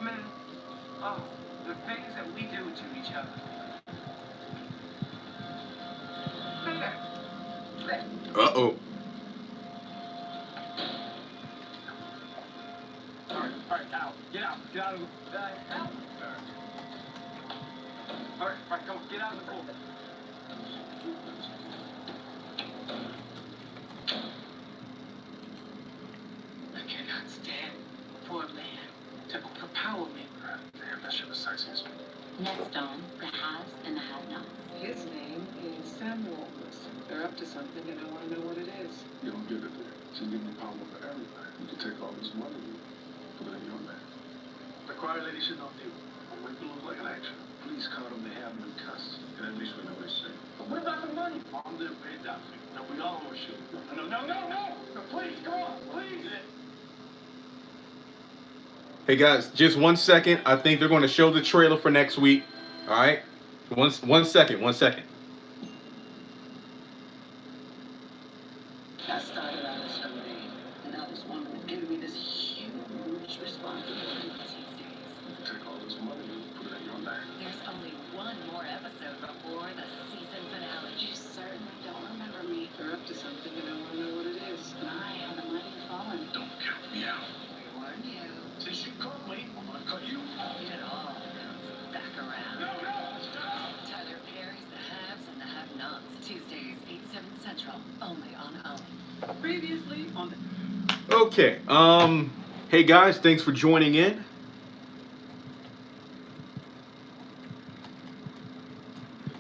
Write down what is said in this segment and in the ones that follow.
women. Oh, the things that we do to each other. Uh-oh. All right, out. Get out of the out. All right, come on, get out of the pool. I cannot stand for a man to overpower me. Damn, that shit was sexy as well. Next on the haves and the have-nots. His name is Samuel. They're up to something, and I want to know what it is. You don't give it there. She's giving you power for everything. You can take all this money and put it in your name. The quiet lady should not do. I'll make it look like an action. Please call them to have them in custody, and at least we know they're safe. But what about the money? Mom didn't pay that thing. No, we all know she. No, please, come on, please. Hey guys, just 1 second. I think they're going to show the trailer for next week. All right, one second. I started out as her maid, and now this woman is giving me this huge responsibility these days. Take all this money and put it in your name. There's only one more episode before the season finale. You certainly don't remember me. They're up to something, and I want to know what it is. I am the mighty fallen. Don't count me out. We warn you. Since you caught me, I'm gonna cut you. It all comes back around. No, stop. Tyler Perry's The Haves and the Have-Nots. Tuesdays, 8/7 Central. Only on OWN. Previously on the... Okay. Hey guys, thanks for joining in.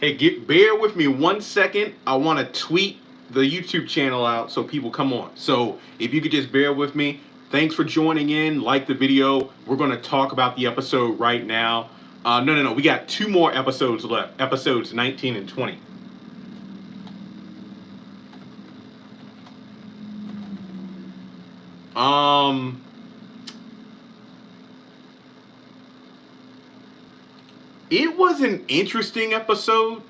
Hey, bear with me 1 second. I want to tweet the YouTube channel out so people come on. So if you could just bear with me. Thanks for joining in. Like the video. We're going to talk about the episode right now. No. We got 2 more episodes left. Episodes 19 and 20. It was an interesting episode,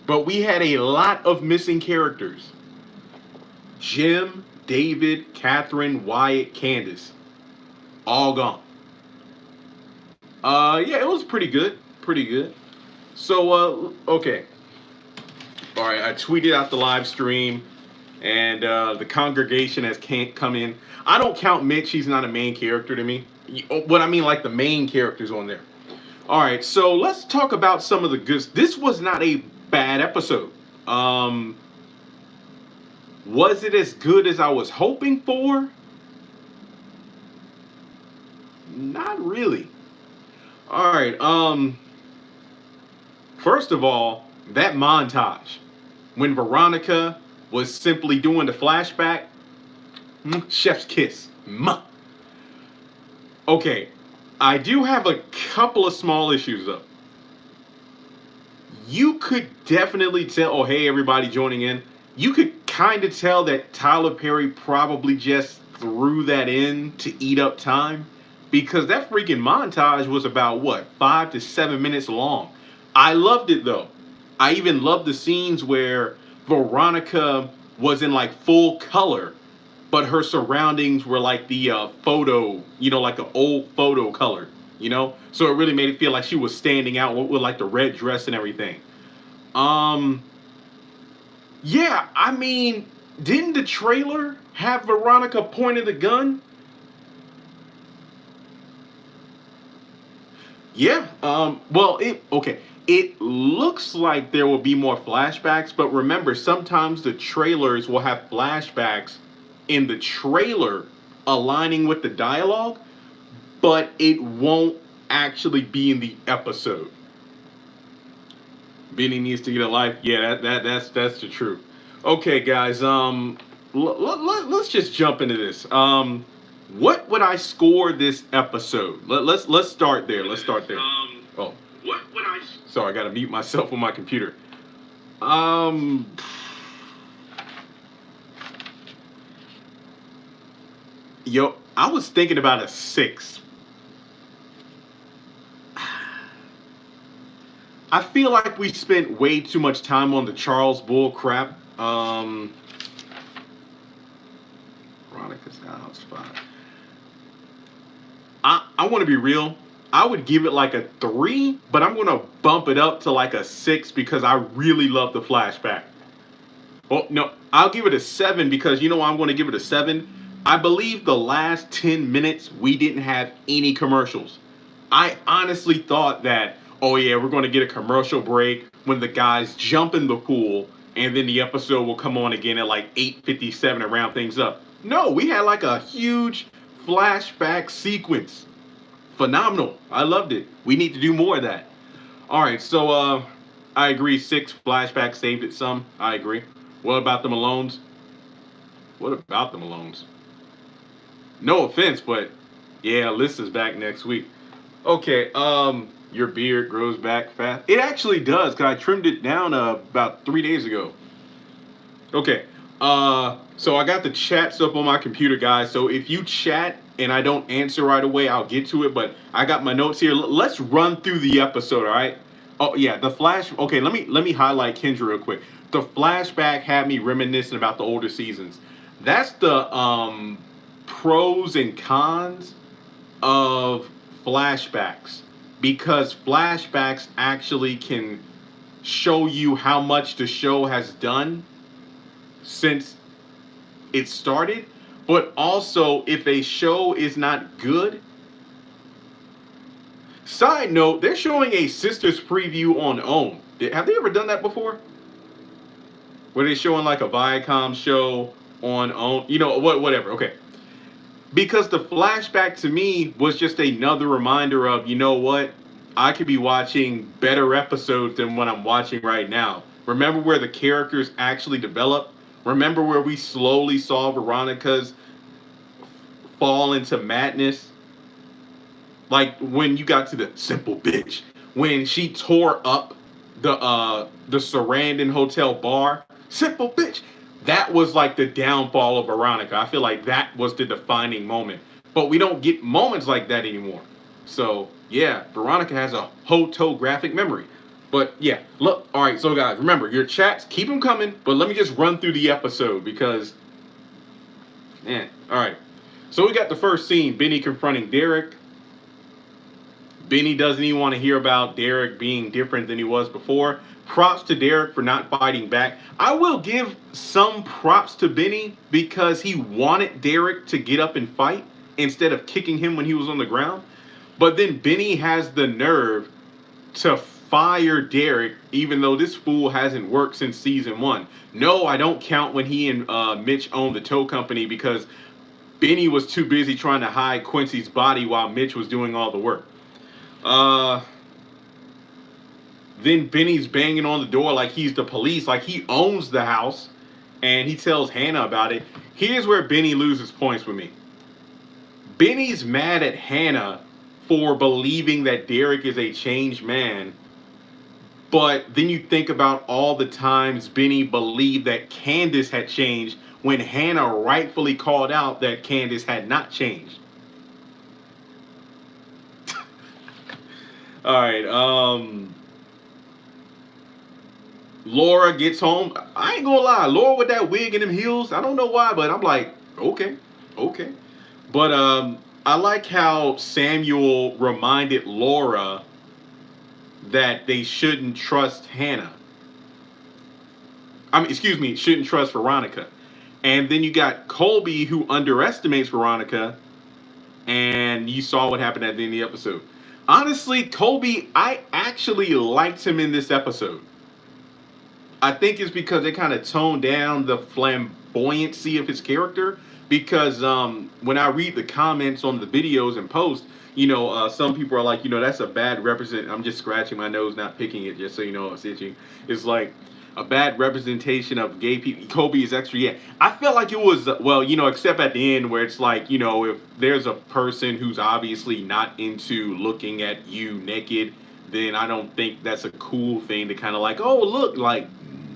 but we had a lot of missing characters. Jim, David, Catherine, Wyatt, Candace, all gone. Yeah, it was pretty good. So, okay. All right, I tweeted out the live stream, and the congregation has come in. I don't count Mitch. He's not a main character to me. What I mean, like the main characters on there. All right, so let's talk about some of the goods. This was not a bad episode. Was it as good as I was hoping for? Not really. All right. First of all, that montage when Veronica was simply doing the flashback, chef's kiss. Okay, I do have a couple of small issues though. You could definitely tell, oh hey everybody joining in, you could kind of tell that Tyler Perry probably just threw that in to eat up time, because that freaking montage was about what, 5 to 7 minutes long. I loved it though. I even loved the scenes where Veronica was in like full color, but her surroundings were like the photo, like an old photo color, So it really made it feel like she was standing out with like the red dress and everything. Yeah, I mean, didn't the trailer have Veronica pointing the gun? Yeah, well, it looks like there will be more flashbacks, but remember, sometimes the trailers will have flashbacks in the trailer aligning with the dialogue, but it won't actually be in the episode. Benny needs to get a life. Yeah, that's the truth. Okay, guys, let's just jump into this. What would I score this episode? Let's start there. Oh, what would I? Sorry, I gotta mute myself on my computer. Yo, I was thinking about a 6. I feel like we spent way too much time on the Charles Bull crap. Veronica's house 5. I want to be real. I would give it like a 3, but I'm going to bump it up to like a 6 because I really love the flashback. Well, no, I'll give it a 7 because you know why I'm going to give it a 7? I believe the last 10 minutes we didn't have any commercials. I honestly thought that, oh yeah, we're going to get a commercial break when the guys jump in the pool and then the episode will come on again at like 8:57 to round things up. No, we had like a huge flashback sequence. Phenomenal. I loved it. We need to do more of that. All right, so I agree. 6 flashback saved it some. I agree. What about the Malones? What about the Malones? No offense, but yeah, Alyssa's back next week. Okay, your beard grows back fast. It actually does, cause I trimmed it down about 3 days ago. Okay, so I got the chats up on my computer, guys. So if you chat and I don't answer right away, I'll get to it. But I got my notes here. Let's run through the episode, all right? Oh yeah, the flash. Okay, let me highlight Kendra real quick. The flashback had me reminiscing about the older seasons. That's the pros and cons of flashbacks, because flashbacks actually can show you how much the show has done since it started, but also if a show is not good. Side note, they're showing a sisters preview on OWN. Have they ever done that before? Where they're showing like a Viacom show on OWN? You know, whatever. Okay. Because the flashback to me was just another reminder of, you know what? I could be watching better episodes than what I'm watching right now. Remember where the characters actually develop? Remember where we slowly saw Veronica's fall into madness? Like when you got to the simple bitch, when she tore up the Sarandon Hotel bar, simple bitch. That was like the downfall of Veronica. I feel like that was the defining moment. But we don't get moments like that anymore. So yeah, Veronica has a photographic memory. But yeah, look, all right. So guys, remember your chats, keep them coming. But let me just run through the episode because, man, all right. So we got the first scene: Benny confronting Derek. Benny doesn't even want to hear about Derek being different than he was before. Props to Derek for not fighting back. I will give some props to Benny because he wanted Derek to get up and fight instead of kicking him when he was on the ground. But then Benny has the nerve to fire Derek, even though this fool hasn't worked since season 1. No, I don't count when he and Mitch owned the tow company because Benny was too busy trying to hide Quincy's body while Mitch was doing all the work. Then Benny's banging on the door like he's the police, like he owns the house, and he tells Hannah about it. Here's where Benny loses points with me. Benny's mad at Hannah for believing that Derek is a changed man, but then you think about all the times Benny believed that Candace had changed when Hannah rightfully called out that Candace had not changed. All right, Laura gets home. I ain't gonna lie, Laura with that wig and them heels, I don't know why, but I'm like, okay. But I like how Samuel reminded Laura that they shouldn't trust Hannah. Shouldn't trust Veronica. And then you got Colby who underestimates Veronica, and you saw what happened at the end of the episode. Honestly, Colby, I actually liked him in this episode. I think it's because they kind of toned down the flamboyancy of his character. Because when I read the comments on the videos and posts, some people are like, that's a bad represent. I'm just scratching my nose, not picking it, just so you know it's itching. It's like a bad representation of gay people. Kobe is extra. Yeah, I felt like it was, except at the end where it's like, if there's a person who's obviously not into looking at you naked, then I don't think that's a cool thing to kind of like, oh, look, like,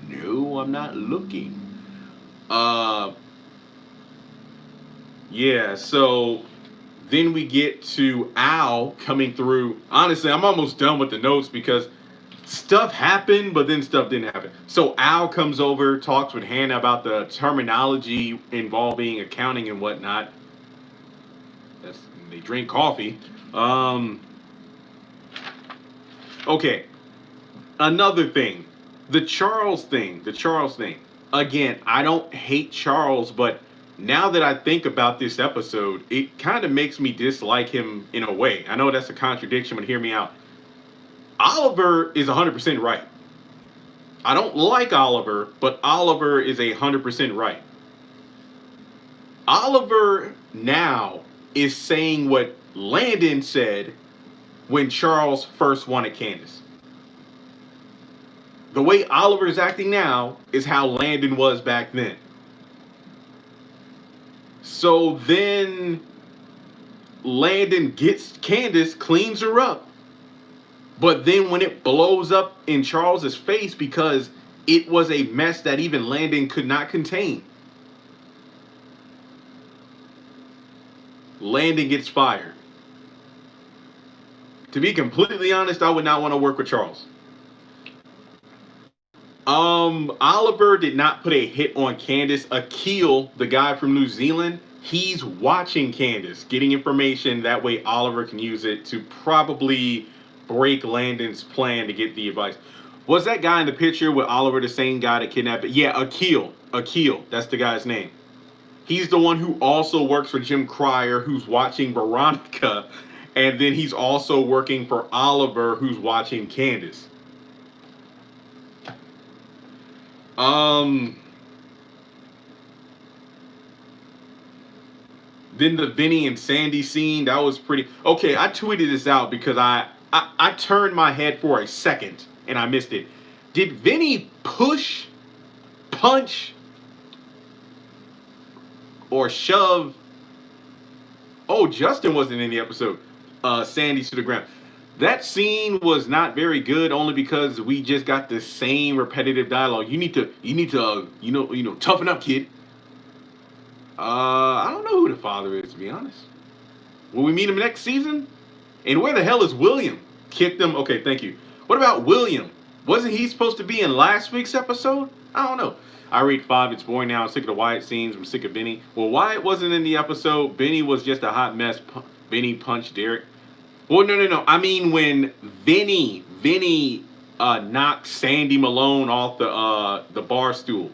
no, I'm not looking. Yeah, so then we get to Al coming through. Honestly, I'm almost done with the notes because stuff happened, but then stuff didn't happen. So Al comes over, talks with Hannah about the terminology involving accounting and whatnot. They drink coffee. Okay. Another thing, the Charles thing. Again, I don't hate Charles, but now that I think about this episode, it kind of makes me dislike him in a way. I know that's a contradiction, but hear me out. Oliver is 100% right. I don't like Oliver, but Oliver is 100% right. Oliver now is saying what Landon said when Charles first wanted Candace. The way Oliver is acting now is how Landon was back then. So then Landon gets Candace, cleans her up. But then when it blows up in Charles's face because it was a mess that even Landon could not contain, Landon gets fired. To be completely honest, I would not want to work with Charles. Oliver did not put a hit on Candace. Akil, the guy from New Zealand, he's watching Candace, getting information. That way Oliver can use it to probably break Landon's plan to get the advice. Was that guy in the picture with Oliver the same guy that kidnapped it? Yeah, Akil. Akil, that's the guy's name. He's the one who also works for Jim Cryer, who's watching Veronica. And then he's also working for Oliver, who's watching Candace. Then the Vinny and Sandy scene, that was pretty... Okay, I tweeted this out because I turned my head for a second and I missed it. Did Vinny push, punch, or shove... Oh, Justin wasn't in the episode. Sandy to the ground. That scene was not very good, only because we just got the same repetitive dialogue. You need to, toughen up, kid. I don't know who the father is, to be honest. Will we meet him next season? And where the hell is William? Kicked him. Okay, thank you. What about William? Wasn't he supposed to be in last week's episode? I don't know. I read 5. It's boring now. I'm sick of the Wyatt scenes. I'm sick of Benny. Well, Wyatt wasn't in the episode. Benny was just a hot mess. Benny punched Derek. Well, no. I mean, when Vinny knocked Sandy Malone off the bar stool.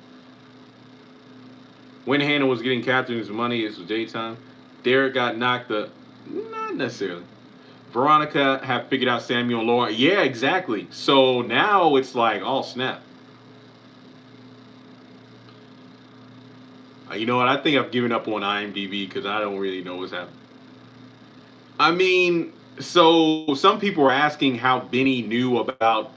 When Hannah was getting Catherine's money, it was daytime. Derek got knocked not necessarily. Veronica have figured out Samuel and Laura. Yeah, exactly. So now it's like, oh, snap. You know what? I think I've given up on IMDb because I don't really know what's happening. I mean... So some people were asking how Benny knew about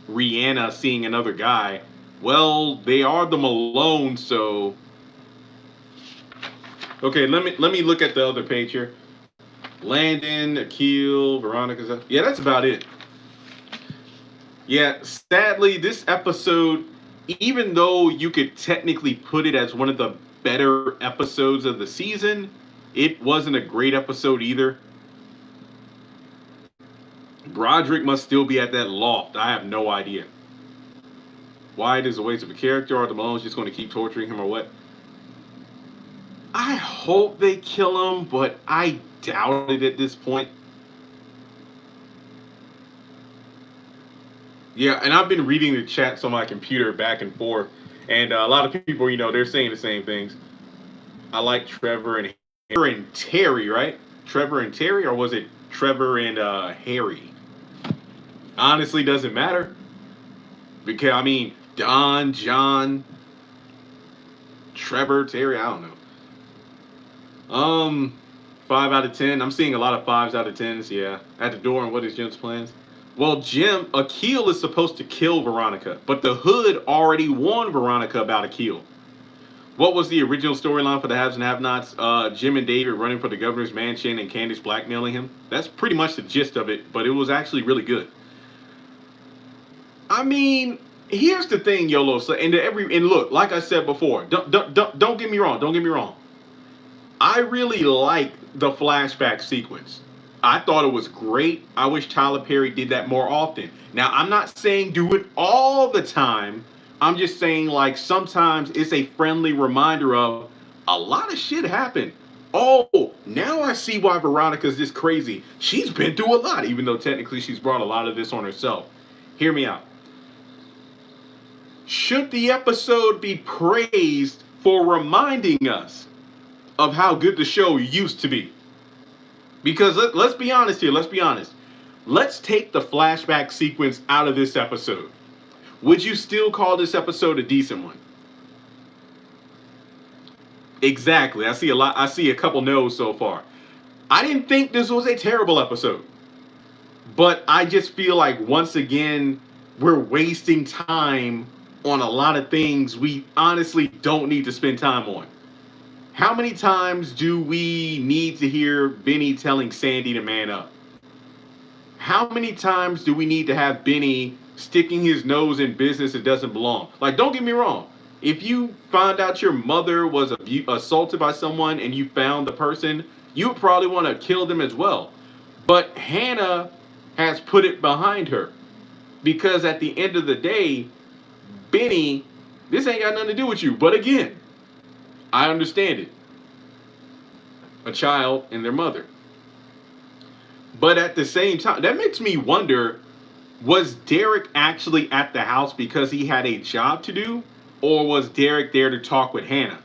Rihanna seeing another guy. Well, they are the Malones, so... Okay, let me look at the other page here. Landon, Akil, Veronica. Yeah, that's about it. Yeah, sadly, this episode, even though you could technically put it as one of the better episodes of the season, it wasn't a great episode either. Broderick must still be at that loft. I have no idea. Wyatt is a waste of a character, or the Malone's just going to keep torturing him, or what? I hope they kill him, but I doubt it at this point. Yeah, and I've been reading the chats on my computer back and forth, and a lot of people, they're saying the same things. I like Trevor and Terry, right? Trevor and Terry, or was it Trevor and Harry? Honestly, doesn't matter. Because, I mean, Don, John, Trevor, Terry, I don't know. 5 out of 10. I'm seeing a lot of 5s out of 10s, yeah. At the door, and what is Jim's plans? Well, Akil is supposed to kill Veronica, but the Hood already warned Veronica about Akil. What was the original storyline for the Haves and Have-Nots? Jim and David running for the governor's mansion and Candace blackmailing him. That's pretty much the gist of it, but it was actually really good. I mean, here's the thing, YOLO. So, and look, like I said before, don't get me wrong. Don't get me wrong. I really like the flashback sequence. I thought it was great. I wish Tyler Perry did that more often. Now, I'm not saying do it all the time. I'm just saying, like, sometimes it's a friendly reminder of a lot of shit happened. Oh, now I see why Veronica's this crazy. She's been through a lot, even though technically she's brought a lot of this on herself. Hear me out. Should the episode be praised for reminding us of how good the show used to be? Because let's be honest here. Let's be honest. Let's take the flashback sequence out of this episode. Would you still call this episode a decent one? Exactly. I see a lot. I see a couple no's so far. I didn't think this was a terrible episode. But I just feel like once again, we're wasting time on a lot of things we honestly don't need to spend time on. How many times do we need to hear Benny telling Sandy to man up? How many times do we need to have Benny sticking his nose in business that doesn't belong? Like, don't get me wrong. If you find out your mother was assaulted by someone and you found the person, you would probably want to kill them as well. But Hannah has put it behind her. Because at the end of the day, Benny, this ain't got nothing to do with you. But again, I understand it. A child and their mother. But at the same time, that makes me wonder, was Derek actually at the house because he had a job to do? Or was Derek there to talk with Hannah?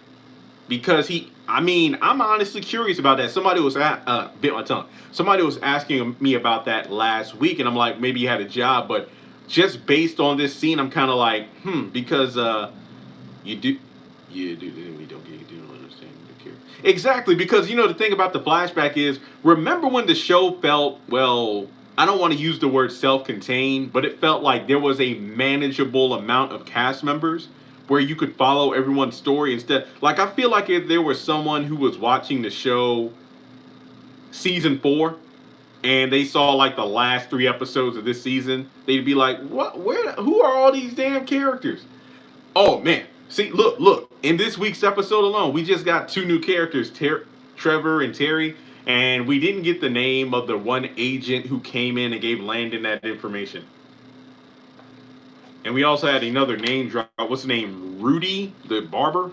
Because I'm honestly curious about that. Somebody was bit my tongue. Somebody was asking me about that last week, and I'm like, maybe he had a job, but just based on this scene, I'm kind of like, because you don't understand the character. Exactly, because the thing about the flashback is, remember when the show felt, well, I don't want to use the word self-contained, but it felt like there was a manageable amount of cast members where you could follow everyone's story instead. Like, I feel like if there was someone who was watching the show season 4 and they saw like the last 3 episodes of this season, they'd be like, what, who are all these damn characters? Oh man, see, look, in this week's episode alone, we just got 2 new characters, Trevor and Terry, and we didn't get the name of the one agent who came in and gave Landon that information. And we also had another name drop. What's the name? Rudy, the barber?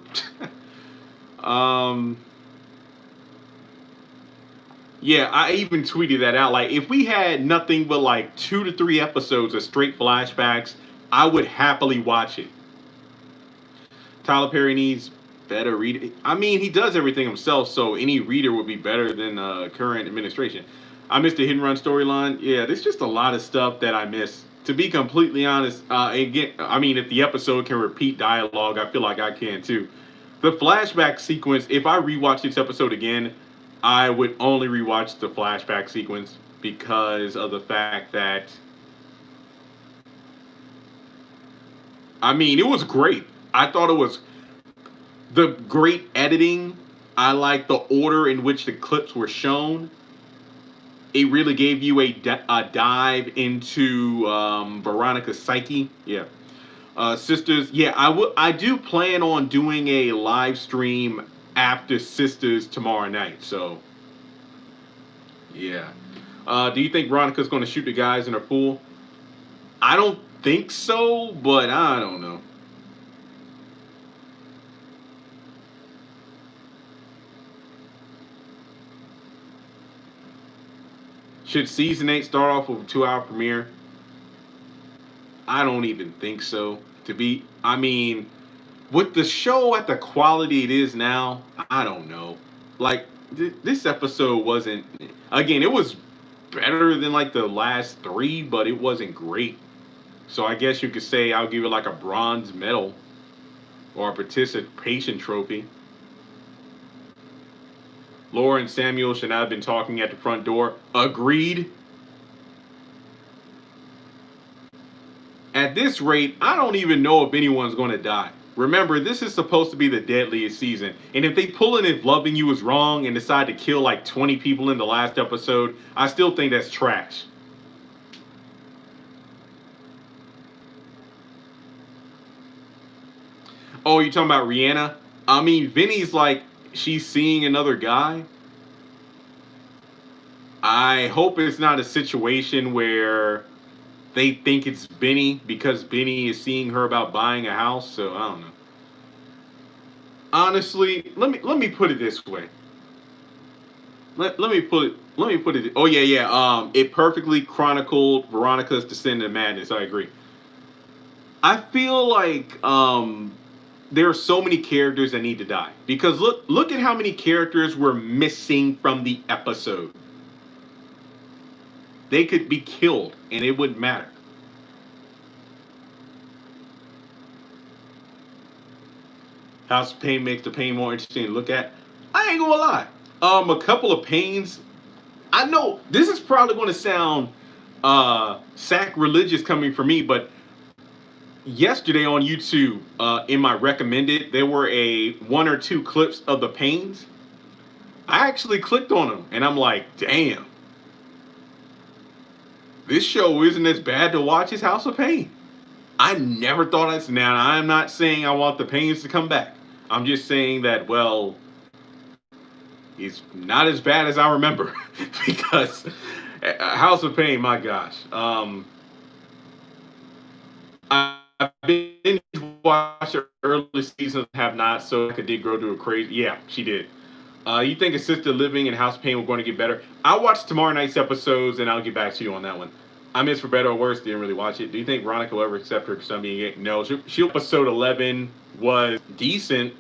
Yeah, I even tweeted that out. Like, if we had nothing but like 2 to 3 episodes of straight flashbacks, I would happily watch it. Tyler Perry needs better reader. I mean, he does everything himself, so any reader would be better than current administration. I missed the hit and run storyline. Yeah, there's just a lot of stuff that I miss. To be completely honest, again, I mean, if the episode can repeat dialogue, I feel like I can too. The flashback sequence, if I rewatch this episode again, I would only rewatch the flashback sequence because of the fact that, I mean, it was great. I thought it was the great editing. I like the order in which the clips were shown. It really gave you a dive into Veronica's psyche. Yeah. Sisters. Yeah, I do plan on doing a live stream after Sisters tomorrow night. So, yeah. Do you think Veronica's going to shoot the guys in her pool? I don't think so, but I don't know. Should season 8 start off with a 2-hour premiere? I don't even think so. I mean, with the show at the quality it is now, I don't know. Like, this episode wasn't, again, it was better than like the last 3, but it wasn't great. So I guess you could say I'll give it like a bronze medal or a participation trophy. Laura and Samuel should not have been talking at the front door. Agreed. At this rate, I don't even know if anyone's going to die. Remember, this is supposed to be the deadliest season. And if they pull in If Loving You Is Wrong and decide to kill like 20 people in the last episode, I still think that's trash. Oh, you talking about Rihanna? I mean, Vinny's like, she's seeing another guy. I hope it's not a situation where they think it's Benny because Benny is seeing her about buying a house. So I don't know. Honestly, let me put it this way. let me put it. Oh yeah. It perfectly chronicled Veronica's descent into madness. I agree. I feel like there are so many characters that need to die because look at how many characters were missing from the episode. They could be killed and it wouldn't matter. House of Pain makes the pain more interesting to look at. I ain't gonna lie. A couple of pains. I know this is probably going to sound sacrilegious coming from me, but yesterday on YouTube, in my recommended, there were a one or two clips of the pains. I actually clicked on them, and I'm like, damn, this show isn't as bad to watch as House of Pain. I never thought I'd. Now, I'm not saying I want the pains to come back. I'm just saying that, well, it's not as bad as I remember because House of Pain, my gosh. I've been watched the early seasons, have not, so I did grow to a crazy. Yeah, she did. You think Assisted Living and House of Pain were going to get better? I'll watch tomorrow night's episodes and I'll get back to you on that one. I missed For Better or Worse, didn't really watch it. Do you think Veronica will ever accept her son being gay? No. She episode 11 was decent,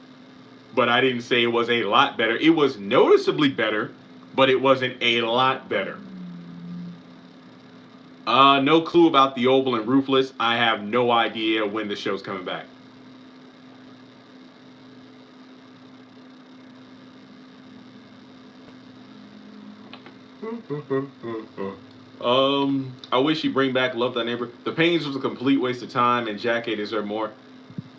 but I didn't say it was a lot better. It was noticeably better, but it wasn't a lot better. No clue about The Oval and Ruthless. I have no idea when the show's coming back. I wish she'd bring back Love Thy Neighbor. The Pains was a complete waste of time, and Jack A deserved more.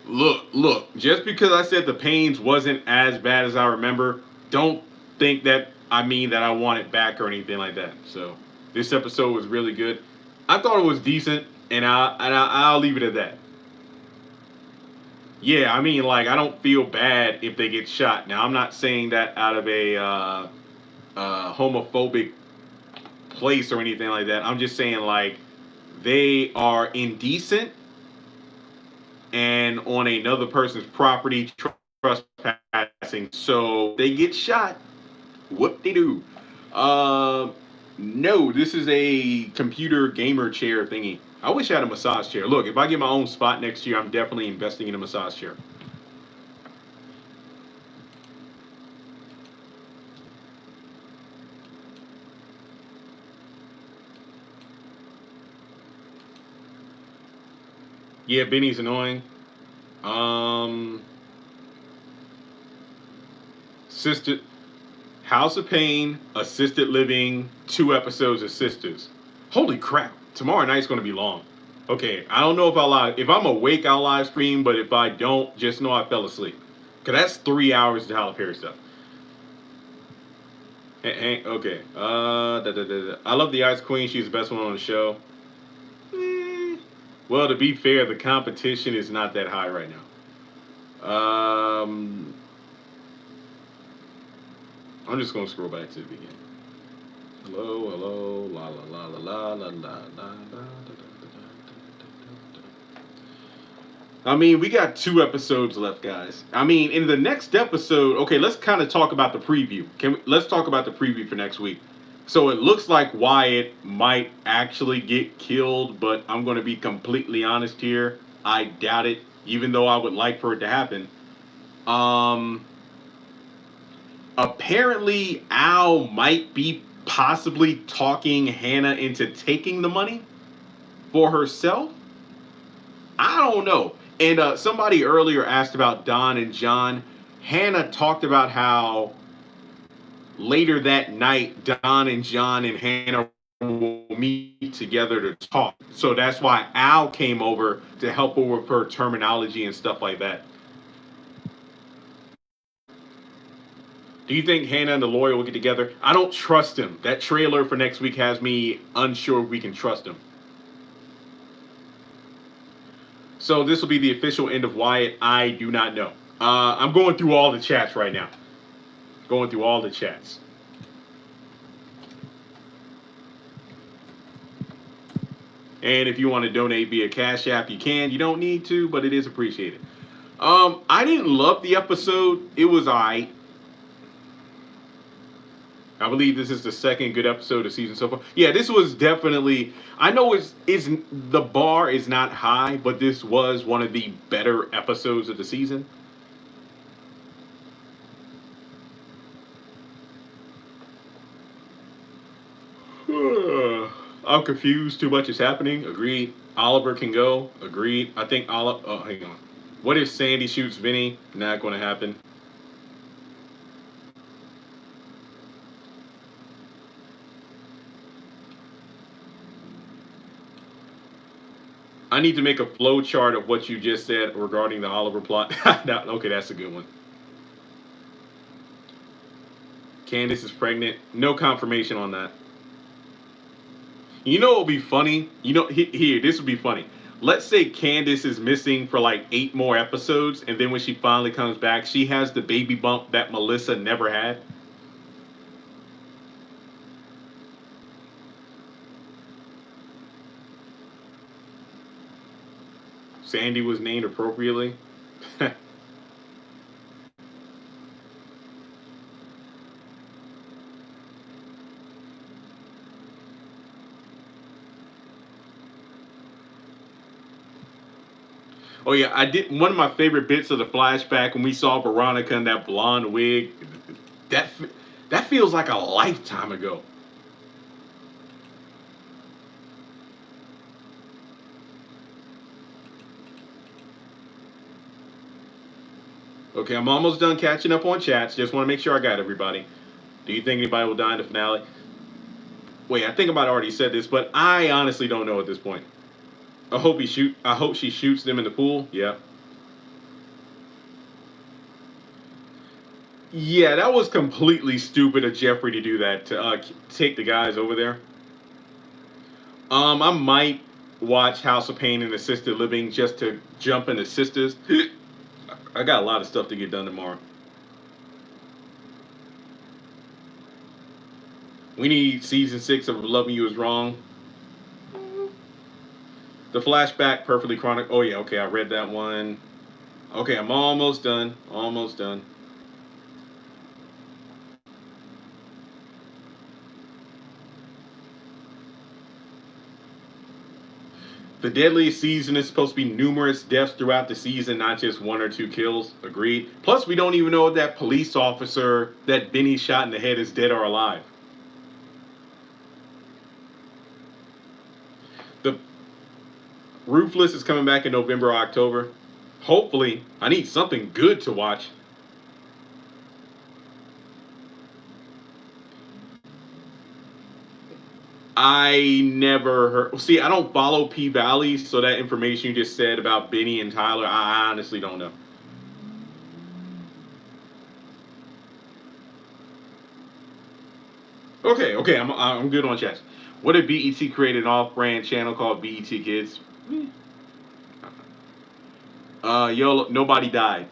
Look. Just because I said The Pains wasn't as bad as I remember, don't think that I mean that I want it back or anything like that. So this episode was really good. I thought it was decent, and I'll leave it at that. Yeah, I mean, like, I don't feel bad if they get shot. Now, I'm not saying that out of a homophobic place or anything like that. I'm just saying, like, they are indecent and on another person's property trespassing. So they get shot. Whoop-de-doo. No, this is a computer gamer chair thingy. I wish I had a massage chair. Look, if I get my own spot next year, I'm definitely investing in a massage chair. Yeah, Benny's annoying. Sister, House of Pain, Assisted Living, 2 episodes of Sisters. Holy crap! Tomorrow night's gonna be long. Okay, I don't know if I'll live. If I'm awake, I'll live stream. But if I don't, just know I fell asleep. Cause that's 3 hours of Tyler Perry stuff. Okay. I love the Ice Queen. She's the best one on the show. Well, to be fair, the competition is not that high right now. I'm just gonna scroll back to the beginning. Hello, la la la la la la la la. I mean, we got 2 episodes left, guys. I mean, in the next episode, okay, let's kind of talk about the preview. Let's talk about the preview for next week. So it looks like Wyatt might actually get killed, but I'm going to be completely honest here. I doubt it, even though I would like for it to happen. Apparently, Al might be possibly talking Hannah into taking the money for herself. I don't know. And somebody earlier asked about Don and John. Hannah talked about how later that night, Don and John and Hannah will meet together to talk. So that's why Al came over to help her with her terminology and stuff like that. Do you think Hannah and the lawyer will get together? I don't trust him. That trailer for next week has me unsure if we can trust him. So this will be the official end of Wyatt. I do not know. I'm going through all the chats right now. Going through all the chats. And if you want to donate via Cash App, you can. You don't need to, but it is appreciated. I didn't love the episode. It was alright. I believe this is the second good episode of season so far. Yeah, this was definitely. I know it's the bar is not high, but this was one of the better episodes of the season. I'm confused. Too much is happening. Agreed. Oliver can go. Agreed. I think Oliver. Oh, hang on. What if Sandy shoots Vinny? Not going to happen. I need to make a flow chart of what you just said regarding the Oliver plot. Okay, that's a good one. Candace is pregnant. No confirmation on that. You know what would be funny? You know, here, this would be funny. Let's say Candace is missing for like 8 more episodes, and then when she finally comes back, she has the baby bump that Melissa never had. Sandy was named appropriately. Oh yeah, I did. One of my favorite bits of the flashback when we saw Veronica in that blonde wig. That that feels like a lifetime ago. Okay, I'm almost done catching up on chats. Just want to make sure I got everybody. Do you think anybody will die in the finale? Wait, I think I might have already said this, but I honestly don't know at this point. I hope she shoots them in the pool. Yeah. Yeah, that was completely stupid of Jeffrey to do that, to take the guys over there. I might watch House of Pain and Assisted Living just to jump into Sisters. I got a lot of stuff to get done tomorrow. We need season 6 of Loving You Is Wrong. The Flashback, Perfectly Chronic. Oh yeah, okay, I read that one. Okay, I'm almost done. Almost done. The deadliest season is supposed to be numerous deaths throughout the season, not just 1 or 2 kills. Agreed. Plus, we don't even know if that police officer that Benny shot in the head is dead or alive. The Ruthless is coming back in November or October. Hopefully, I need something good to watch. I never heard. See, I don't follow P Valley, so that information you just said about Benny and Tyler, I honestly don't know. Okay, I'm good on chats. What if BET created an off-brand channel called BET Kids? Yo, nobody died.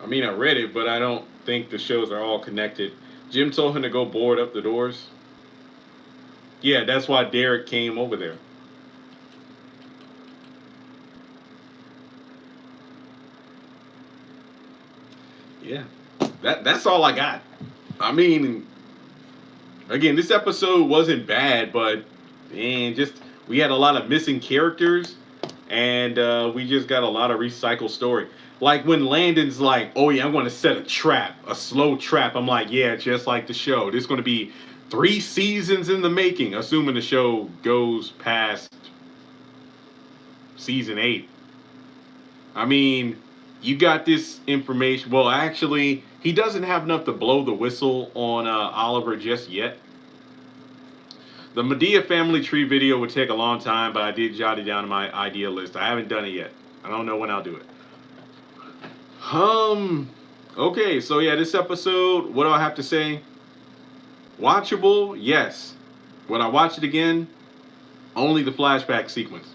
I mean, I read it, but I don't think the shows are all connected. Jim told him to go board up the doors. Yeah, that's why Derek came over there. Yeah, that's all I got. I mean, again, this episode wasn't bad, but man, just we had a lot of missing characters, and we just got a lot of recycled story. Like when Landon's like, "Oh yeah, I'm going to set a trap, a slow trap." I'm like, "Yeah, just like the show. There's going to be 3 seasons in the making, assuming the show goes past season 8." I mean, you got this information. Well, actually, he doesn't have enough to blow the whistle on Oliver just yet. The Medea family tree video would take a long time, but I did jot it down in my idea list. I haven't done it yet. I don't know when I'll do it. Okay, so yeah, this episode, what do I have to say? Watchable, yes. Would I watch it again? Only the flashback sequence.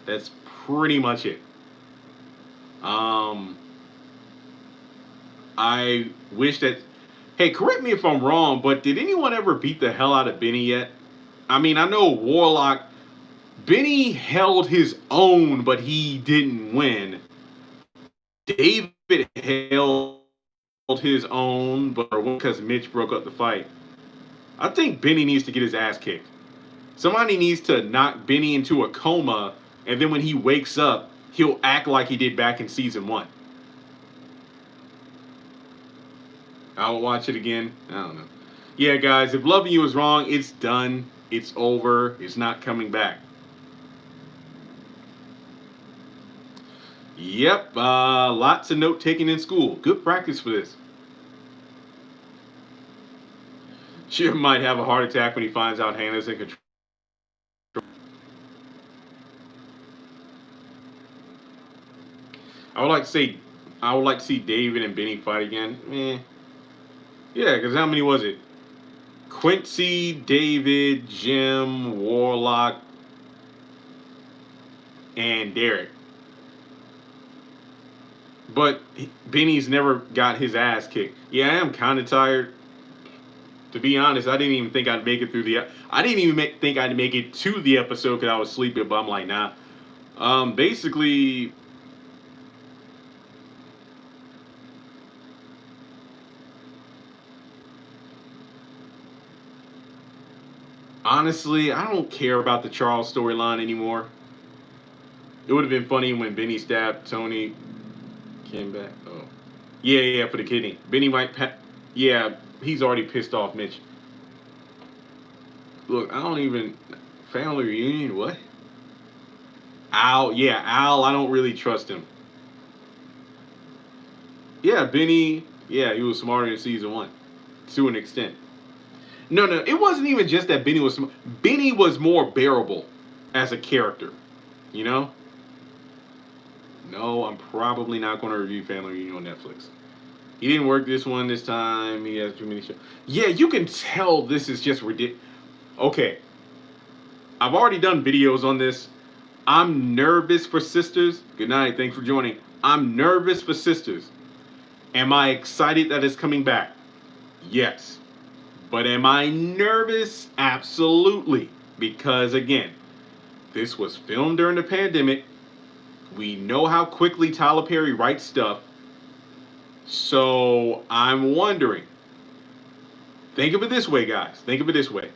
That's pretty much it. I wish that. Hey, correct me if I'm wrong, but did anyone ever beat the hell out of Benny yet? I mean, I know Warlock. Benny held his own, but he didn't win. David held his own, but because Mitch broke up the fight. I think Benny needs to get his ass kicked. Somebody needs to knock Benny into a coma, and then when he wakes up, he'll act like he did back in season 1. I'll watch it again. I don't know. Yeah, guys, if Loving You is wrong, it's done. It's over. It's not coming back. Yep, lots of note taking in school. Good practice for this. Jim might have a heart attack when he finds out Hannah's in control. I would like to see David and Benny fight again. Yeah, because how many was it? Quincy, David, Jim, Warlock, and Derek. But Benny's never got his ass kicked. Yeah, I am kind of tired. To be honest, I didn't even think I'd make it through I didn't even think I'd make it to the episode because I was sleeping. But I'm like, nah. Basically, honestly, I don't care about the Charles storyline anymore. It would have been funny when Benny stabbed Tony. Came back. Oh, yeah, for the kidney. Benny might. Yeah, he's already pissed off Mitch. Look, I don't even. Family reunion. What? Al. Yeah, Al. I don't really trust him. Yeah, Benny. Yeah, he was smarter in season 1, to an extent. No, it wasn't even just that Benny was. Benny was more bearable as a character. You know. No, I'm probably not going to review Family Reunion on Netflix. He didn't work this time. He has too many shows. Yeah, you can tell this is just ridiculous. Okay. I've already done videos on this. I'm nervous for Sisters. Good night. Thanks for joining. I'm nervous for Sisters. Am I excited that it's coming back? Yes. But am I nervous? Absolutely. Because, again, this was filmed during the pandemic. We know how quickly Tyler Perry writes stuff. So I'm wondering. Think of it this way, guys. Think of it this way.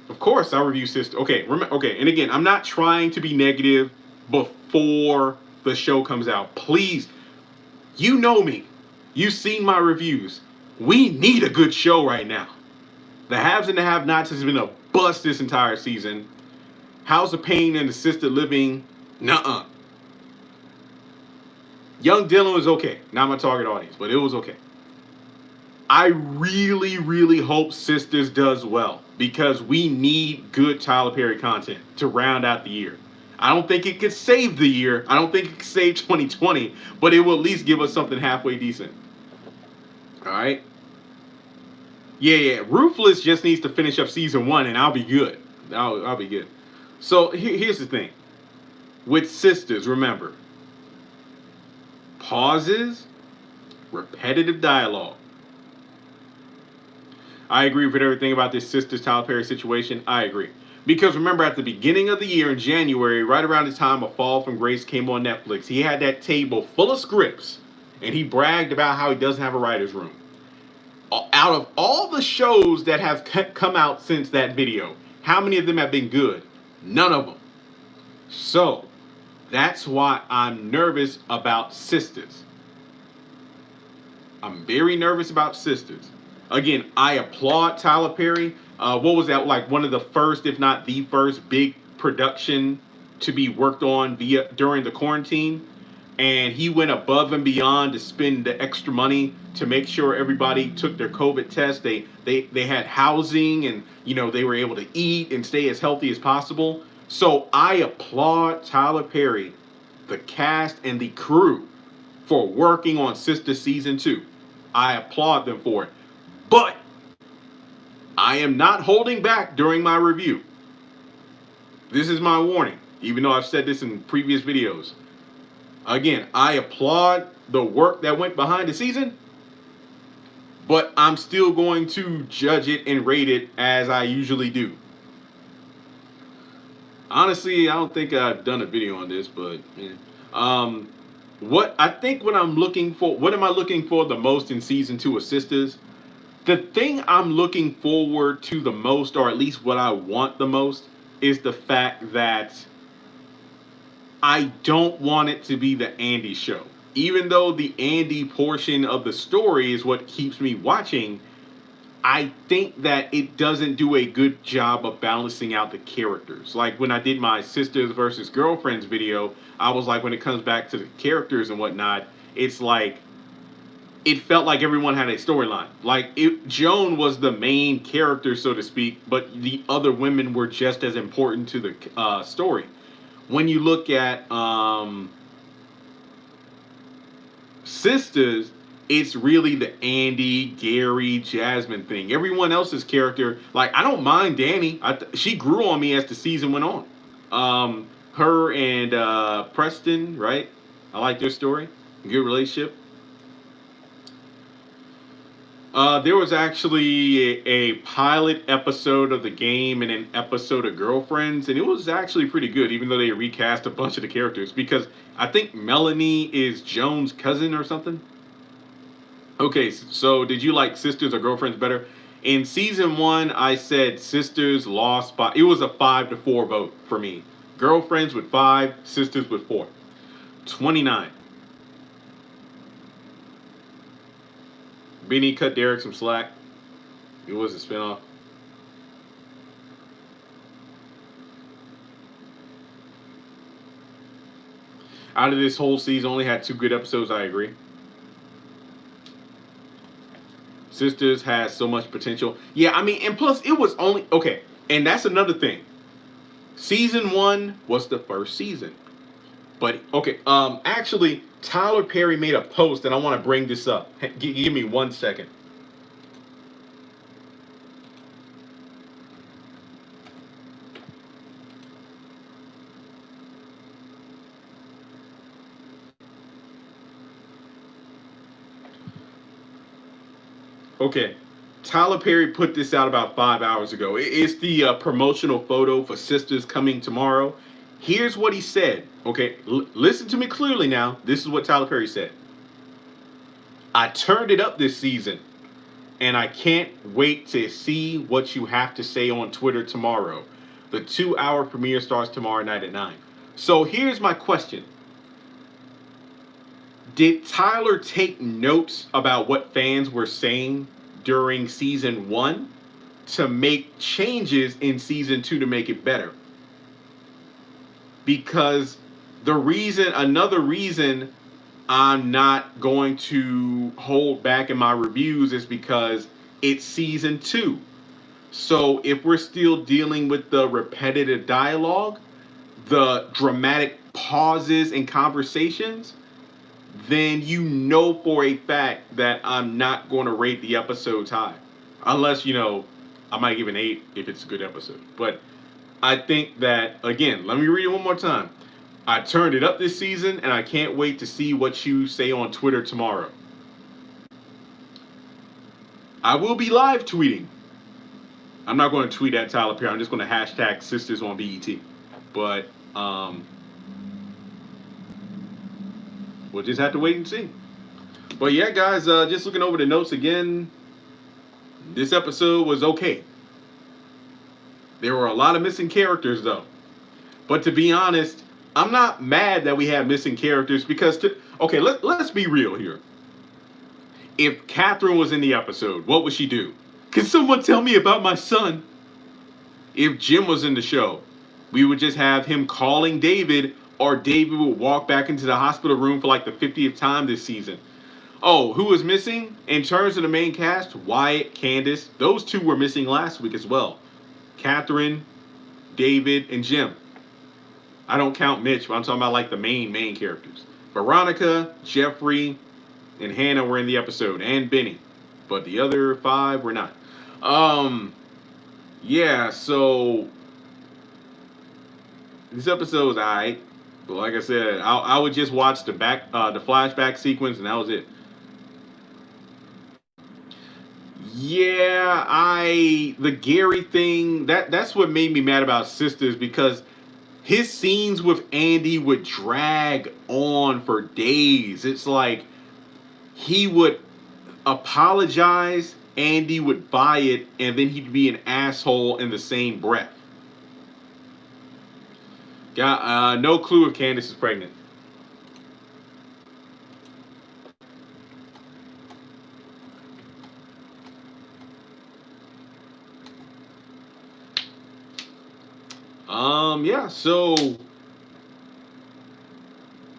Of course, I review Sister. Okay, and again, I'm not trying to be negative before the show comes out. Please, you know me. You've seen my reviews. We need a good show right now. The Haves and the Have-Nots has been a bust this entire season. House of Pain and Assisted Living, nuh-uh. Young Dylan was okay. Not my target audience, but it was okay. I really, really hope Sisters does well because we need good Tyler Perry content to round out the year. I don't think it could save the year. I don't think it could save 2020, but it will at least give us something halfway decent. All right? Yeah. Ruthless just needs to finish up season 1 and I'll be good. I'll be good. So here's the thing. With Sisters, remember, pauses, repetitive dialogue. I agree with everything about this Sisters Tyler Perry situation. I agree. Because remember, at the beginning of the year in January, right around the time A Fall from Grace came on Netflix, he had that table full of scripts, and he bragged about how he doesn't have a writer's room. Out of all the shows that have come out since that video, how many of them have been good? None of them. So, that's why I'm nervous about Sisters. I'm very nervous about Sisters. Again, I applaud Tyler Perry. What was that, like one of the first, if not the first, big production to be worked on during the quarantine? And he went above and beyond to spend the extra money to make sure everybody took their COVID test. They had housing and, they were able to eat and stay as healthy as possible. So I applaud Tyler Perry, the cast and the crew for working on Sister Season 2. I applaud them for it. But I am not holding back during my review. this is my warning, even though I've said this in previous videos. Again, I applaud the work that went behind the season, but I'm still going to judge it and rate it as I usually do. Honestly, I don't think I've done a video on this, but yeah. What I'm looking for, what am I looking for the most in season 2 of Sisters? The thing I'm looking forward to the most, or at least what I want the most, is the fact that I don't want it to be the Andy show. Even though the Andy portion of the story is what keeps me watching, I think that it doesn't do a good job of balancing out the characters. Like when I did my sisters versus girlfriends video, I was like, when it comes back to the characters and whatnot, it's like, it felt like everyone had a storyline. Like Joan was the main character, so to speak, but the other women were just as important to the story. When you look at Sisters, it's really the Andy, Gary, Jasmine thing. Everyone else's character, like I don't mind Danny. She grew on me as the season went on. Her and Preston, right? I like their story. Good relationship. There was actually a pilot episode of the game and an episode of Girlfriends, and it was actually pretty good, even though they recast a bunch of the characters, because I think Melanie is Joan's cousin or something. Okay, so did you like Sisters or Girlfriends better? In season 1, I said Sisters lost by, it was a 5-4 vote for me. Girlfriends with 5, Sisters with 4. 29. Benny cut Derek some slack. It was a spinoff. Out of this whole season, only had 2 good episodes. I agree. Sisters has so much potential. Yeah, I mean, and plus it was only okay. And that's another thing. Season 1 was the first season. But okay, actually, Tyler Perry made a post, and I want to bring this up. Give me 1 second. Okay, Tyler Perry put this out about 5 hours ago. It's the promotional photo for Sisters coming tomorrow. Here's what he said. Okay, listen to me clearly now. This is what Tyler Perry said. I turned it up this season, and I can't wait to see what you have to say on Twitter tomorrow. The 2-hour premiere starts tomorrow night at 9. So here's my question. Did Tyler take notes about what fans were saying during season 1 to make changes in season 2 to make it better? Because another reason I'm not going to hold back in my reviews is because it's season 2. So if we're still dealing with the repetitive dialogue, the dramatic pauses in conversations, then you know for a fact that I'm not going to rate the episodes high. Unless, I might give an 8 if it's a good episode. But I think that, again, let me read it one more time. I turned it up this season, and I can't wait to see what you say on Twitter tomorrow. I will be live tweeting. I'm not going to tweet at Tyler Perry. I'm just going to hashtag Sisters on BET. But we'll just have to wait and see. But yeah, guys, just looking over the notes again, this episode was okay. There were a lot of missing characters, though. But to be honest, I'm not mad that we have missing characters because, let's be real here. If Catherine was in the episode, what would she do? Can someone tell me about my son? If Jim was in the show, we would just have him calling David, or David would walk back into the hospital room for like the 50th time this season. Oh, who was missing? In terms of the main cast, Wyatt, Candace, those 2 were missing last week as well. Catherine, David, and Jim. I don't count Mitch, but I'm talking about like the main characters. Veronica, Jeffrey, and Hannah were in the episode, and Benny. But the other 5 were not. Yeah, so This episode was alright. But like I said, I would just watch the flashback sequence, and that was it. Yeah, the Gary thing, that's what made me mad about Sisters, because his scenes with Andy would drag on for days. It's like he would apologize, Andy would buy it, and then he'd be an asshole in the same breath. Got no clue if Candace is pregnant. Yeah, so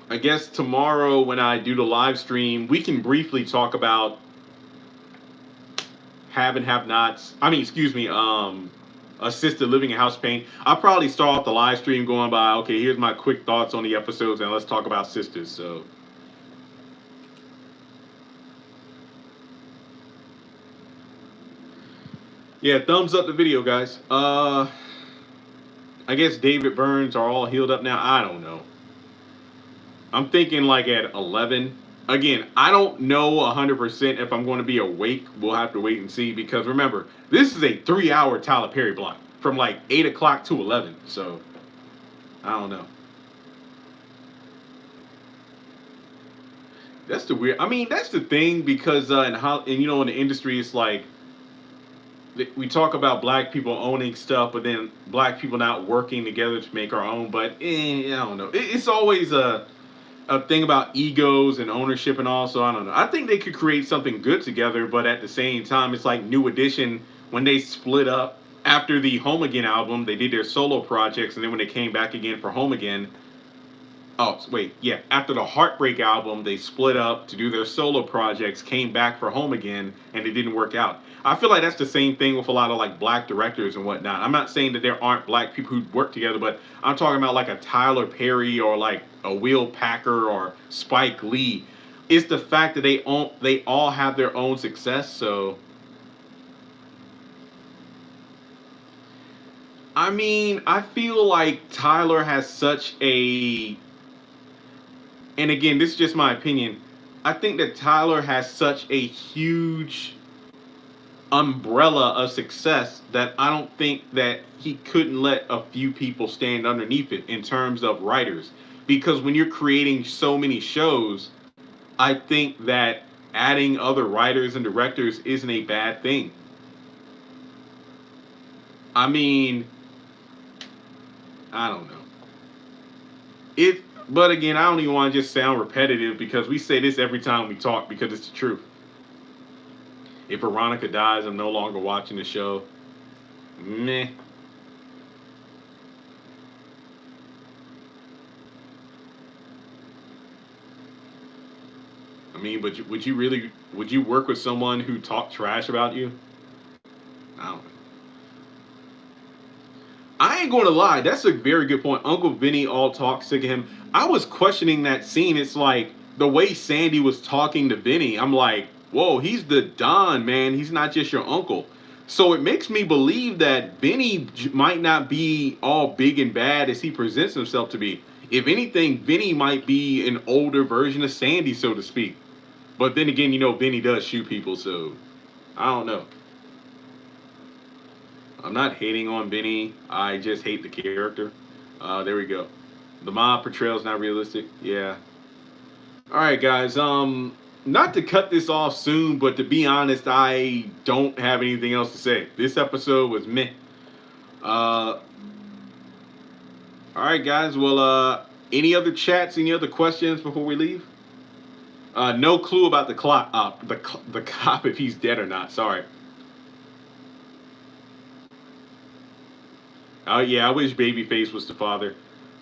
I guess tomorrow when I do the live stream, we can briefly talk about have and have nots. I mean, excuse me, assisted living and house pain. I'll probably start off the live stream going by, okay, here's my quick thoughts on the episodes, and let's talk about Sisters. So yeah, thumbs up the video, guys. I guess David Burns are all healed up now. I don't know. I'm thinking like at 11. Again, I don't know 100% if I'm going to be awake. We'll have to wait and see, because remember, this is a 3-hour Tyler Perry block from like 8 o'clock to 11. So I don't know. That's the weird. I mean, that's the thing, because in the industry, it's like we talk about black people owning stuff, but then black people not working together to make our own. But I don't know. It's always a thing about egos and ownership and all. So I don't know. I think they could create something good together, but at the same time, it's like New Edition when they split up after the Home Again album. They did their solo projects, and then when they came back again for Home Again. Oh, wait, yeah. After the Heartbreak album, they split up to do their solo projects, came back for Home Again, and it didn't work out. I feel like that's the same thing with a lot of like black directors and whatnot. I'm not saying that there aren't black people who work together, but I'm talking about like a Tyler Perry or like a Will Packer or Spike Lee. It's the fact that they all have their own success. So I mean, I feel like Tyler has such a, and again, this is just my opinion. I think that Tyler has such a huge umbrella of success that I don't think that he couldn't let a few people stand underneath it in terms of writers. Because when you're creating so many shows, I think that adding other writers and directors isn't a bad thing. I mean, I don't know. But again, I don't even want to just sound repetitive, because we say this every time we talk, because it's the truth. If Veronica dies, I'm no longer watching the show. Meh. I mean, but would you work with someone who talked trash about you? I don't know. I ain't going to lie. That's a very good point. Uncle Vinny all talk sick of him. I was questioning that scene. It's like the way Sandy was talking to Vinny. I'm like, whoa, he's the Don, man. He's not just your uncle. So it makes me believe that Vinny might not be all big and bad as he presents himself to be. If anything, Vinny might be an older version of Sandy, so to speak. But then again, Vinny does shoot people, so I don't know. I'm not hating on Vinny. I just hate the character. There we go. The mob portrayal is not realistic. Yeah. All right, guys. Not to cut this off soon, but to be honest, I don't have anything else to say. This episode was meh. All right, guys. Well, any other chats? Any other questions before we leave? No clue about the clock. The cop, if he's dead or not. Sorry. Oh yeah, I wish Babyface was the father.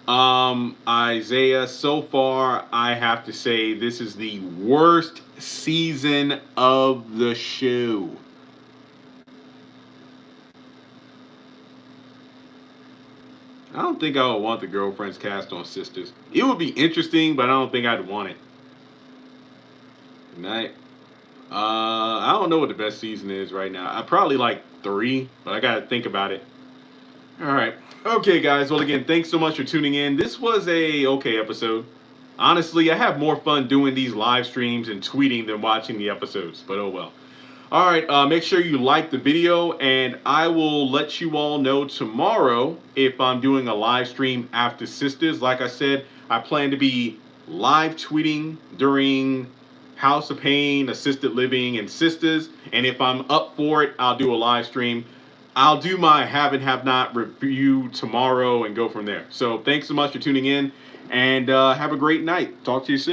Isaiah, so far I have to say this is the worst season of the show. I don't think I would want the girlfriends cast on Sisters. It would be interesting, but I don't think I'd want it. Good night. I don't know what the best season is right now. I probably like 3, but I gotta think about it. All right. Okay, guys. Well, again, thanks so much for tuning in. This was a okay episode. Honestly, I have more fun doing these live streams and tweeting than watching the episodes, but oh well. All right, make sure you like the video, and I will let you all know tomorrow if I'm doing a live stream after Sisters. Like I said, I plan to be live tweeting during House of Pain, Assisted Living, and Sisters, and if I'm up for it, I'll do a live stream. I'll do my have and have not review tomorrow and go from there. So thanks so much for tuning in, and have a great night. Talk to you soon.